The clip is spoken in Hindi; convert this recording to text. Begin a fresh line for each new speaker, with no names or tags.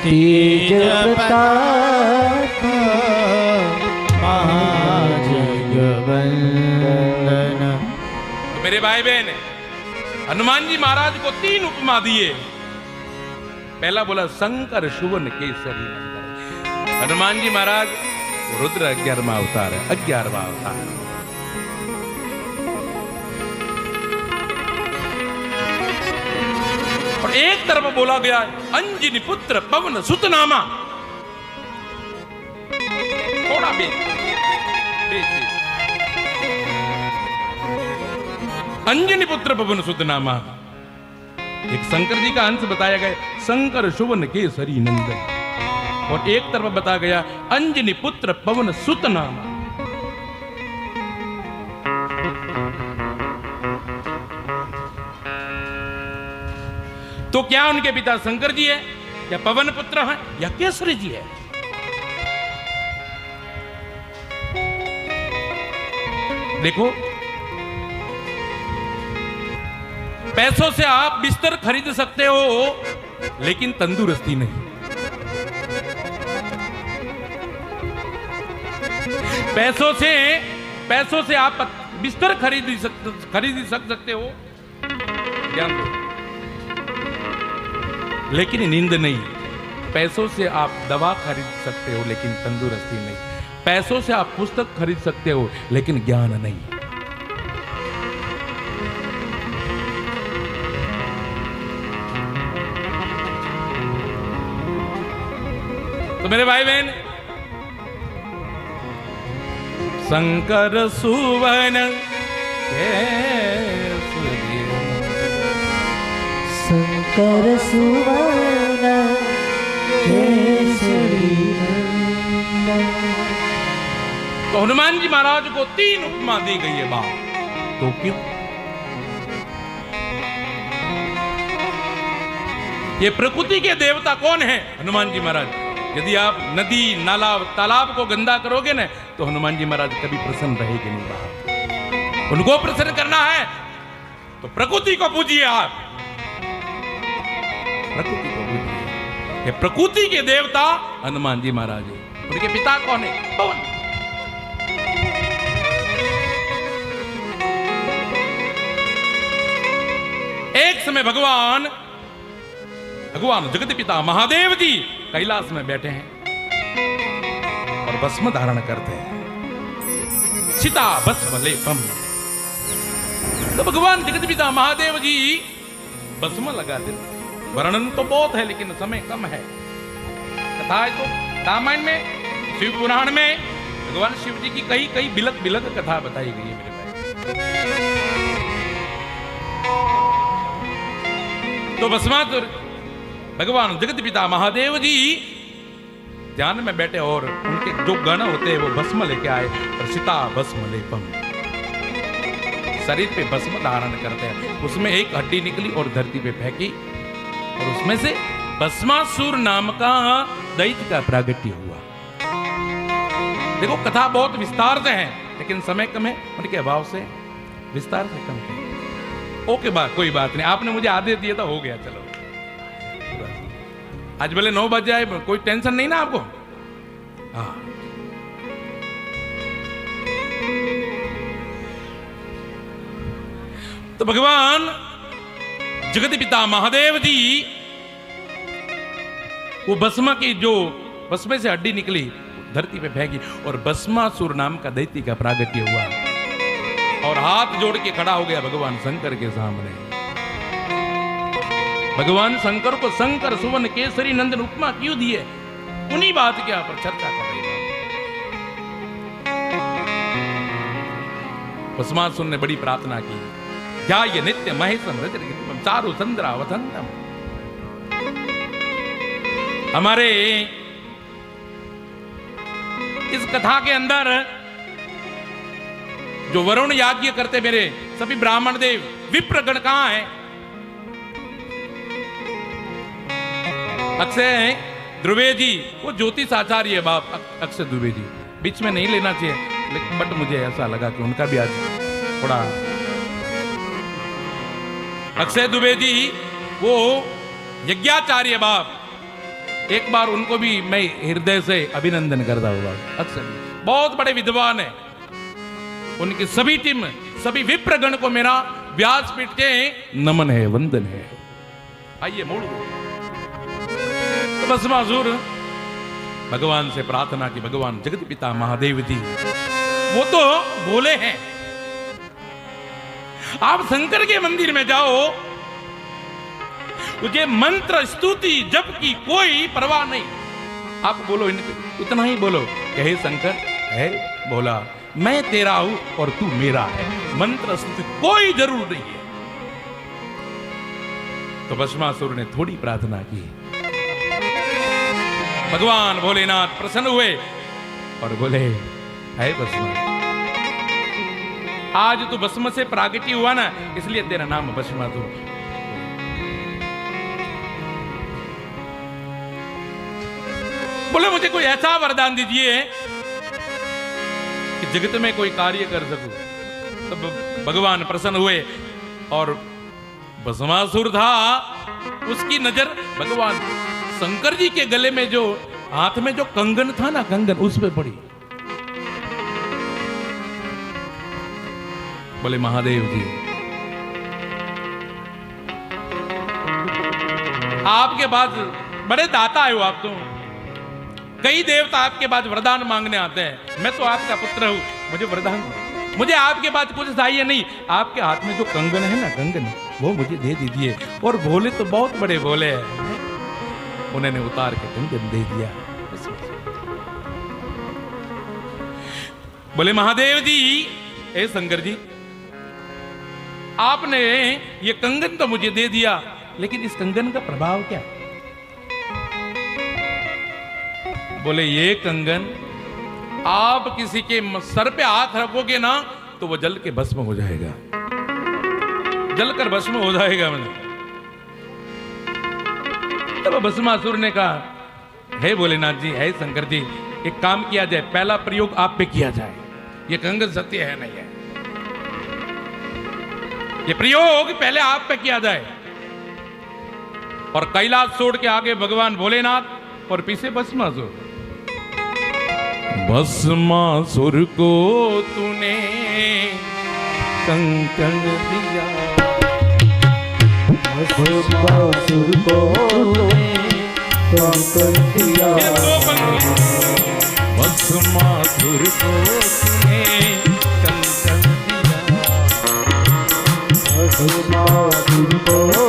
तीज प्रताप महाजगवंदन।
तो मेरे भाई बहन, हनुमान जी महाराज को 3 उपमा दिए। पहला बोला शंकर सुवन केसरी नंदन। हनुमान जी महाराज रुद्र 11वां अवतार है, 11वां अवतार। और एक तरफ बोला गया अंजनी पुत्र पवन सुत नामा। थोड़ा भी अंजनी पुत्र पवन सुत नामा। एक शंकर जी का अंश बताया गया शंकर सुवन केसरी नंदन, और एक तरफ बताया गया अंजनी पुत्र पवन सुत नामा। तो क्या उनके पिता शंकर जी है, या पवन पुत्र है, या केसरी जी है? देखो, पैसों से आप बिस्तर खरीद सकते हो, लेकिन तंदुरुस्ती नहीं। पैसों से आप बिस्तर खरीद सकते हो, ध्यान दो, लेकिन नींद नहीं। पैसों से आप दवा खरीद सकते हो, लेकिन तंदुरुस्ती नहीं। पैसों से आप पुस्तक खरीद सकते हो, लेकिन ज्ञान नहीं। तो मेरे भाई बहन, शंकर सुवन केसरी,
शंकर सुवन केसरी नंदन।
तो हनुमान जी महाराज को 3 उपमा दी गई है बाप। तो क्यों? ये प्रकृति के देवता कौन है? हनुमान जी महाराज। यदि आप नदी नाला तालाब को गंदा करोगे ना, तो हनुमान जी महाराज कभी प्रसन्न रहेंगे नहीं बाप। उनको प्रसन्न करना है तो प्रकृति को पूजिए आप, प्रकृति को पूजिए। ये प्रकृति के देवता हनुमान जी महाराज है। उनके पिता कौन है? पवन। एक समय भगवान जगत पिता महादेव जी कैलाश में बैठे हैं और भस्म धारण करते हैं, सीता भस्म लेपम। तो भगवान जगत पिता महादेव जी भस्म लगाते। वर्णन तो बहुत है, लेकिन समय कम है। कथा है तो रामायण में, शिव पुराण में भगवान शिव जी की कई बिलक कथा बताई गई है मेरे भाई। तो भस्मासुर भगवान जगत पिता महादेव जी ध्यान में बैठे और उनके जो गण होते हैं वो भस्म लेके आए और सीता भस्म लेपम, शरीर पे भस्म धारण करते हैं। उसमें एक हड्डी निकली और धरती पे फेंकी, और उसमें से भस्मासुर नाम का दैत्य का प्रागट्य हुआ। देखो, कथा बहुत विस्तार से है, लेकिन समय कम है, उनके अभाव से विस्तार से कम है। ओके, कोई बात नहीं, आपने मुझे आदेश दिया था, हो गया। चलो, आज भले 9 बज जाए, कोई टेंशन नहीं ना आपको। हाँ, तो भगवान जगत पिता महादेव जी वो भस्म की जो भस्म से हड्डी निकली धरती पे फेंकी, और भस्मासुर नाम का दैत्य का प्रागट्य हुआ, और हाथ जोड़ के खड़ा हो गया भगवान शंकर के सामने। भगवान शंकर को शंकर सुवन केसरी नंदन उपमा क्यों दिए? उन्हीं बात के पर चर्चा कर रही है। भस्मासुर ने बड़ी प्रार्थना की, जाय नित्य महेशम रजतम चारु चंद्रा वसंतम। हमारे इस कथा के अंदर जो वरुण याज्ञ करते मेरे सभी ब्राह्मण देव विप्रगण कहां है? अक्षय ध्रुवे जी, वो ज्योतिष आचार्य बाप अक्षय ध्रुवे जी, बीच में नहीं लेना चाहिए, लेकिन बट मुझे ऐसा लगा कि उनका भी आज थोड़ा। अक्षय दुबे जी वो यज्ञाचार्य बाप, एक बार उनको भी मैं हृदय से अभिनंदन करता हूँ अक्सर। बहुत बड़े विद्वान है, उनकी सभी टीम, सभी विप्रगण को मेरा व्यासपीठ के नमन है, वंदन है। आइए मोड़ दो। तो भस्मासुर भगवान से प्रार्थना की, भगवान जगत पिता महादेव जी वो तो बोले हैं आप शंकर के मंदिर में जाओ, मुझे मंत्र स्तुति जप की कोई परवाह नहीं। आप बोलो इतना ही बोलो कि हे शंकर है बोला मैं तेरा हूं और तू मेरा है, मंत्र स्तुति कोई जरूर नहीं है। तो भस्मासुर ने थोड़ी प्रार्थना की, भगवान भोलेनाथ प्रसन्न हुए और बोले है भस्मा, आज तू भस्म से प्रागट्य हुआ ना, इसलिए तेरा नाम भस्मासुर। बोले मुझे कोई ऐसा वरदान दीजिए कि जगत में कोई कार्य कर सकूं। तब भगवान प्रसन्न हुए और भस्मासुर था, उसकी नजर भगवान शंकर जी के गले में जो हाथ में जो कंगन था ना, कंगन उस पे पड़ी। बोले महादेव जी आपके पास बड़े दाता है हो आप तो, कई देवता आपके पास वरदान मांगने आते हैं, मैं तो आपका पुत्र हूं, मुझे वरदान, मुझे आपके पास कुछ चाहिए नहीं, आपके हाथ में जो कंगन है ना, कंगन वो मुझे दे दीजिए। और भोले तो बहुत बड़े भोले हैं, उन्होंने उतार के कंगन दे दिया। बोले महादेव जी ए शंकर जी आपने ये कंगन तो मुझे दे दिया, लेकिन इस कंगन का प्रभाव क्या? बोले ये कंगन आप किसी के सर पे हाथ रखोगे ना तो वो जल के भस्म हो जाएगा, जलकर भस्म हो जाएगा। मैंने तब भस्मासुर ने कहा हे भोलेनाथ जी, हे शंकर जी, एक काम किया जाए, पहला प्रयोग आप पे किया जाए, ये कंगन सत्य है नहीं है, ये प्रयोग पहले आप पे किया जाए। और कैलाश छोड़ के आगे भगवान भोलेनाथ और पीछे भस्मासुर। भस्मासुर को तूने कंकण दिया,
भस्मासुर को तूने कंकण दिया,
भस्मासुर को तूने कंकण दिया,
भस्मासुर को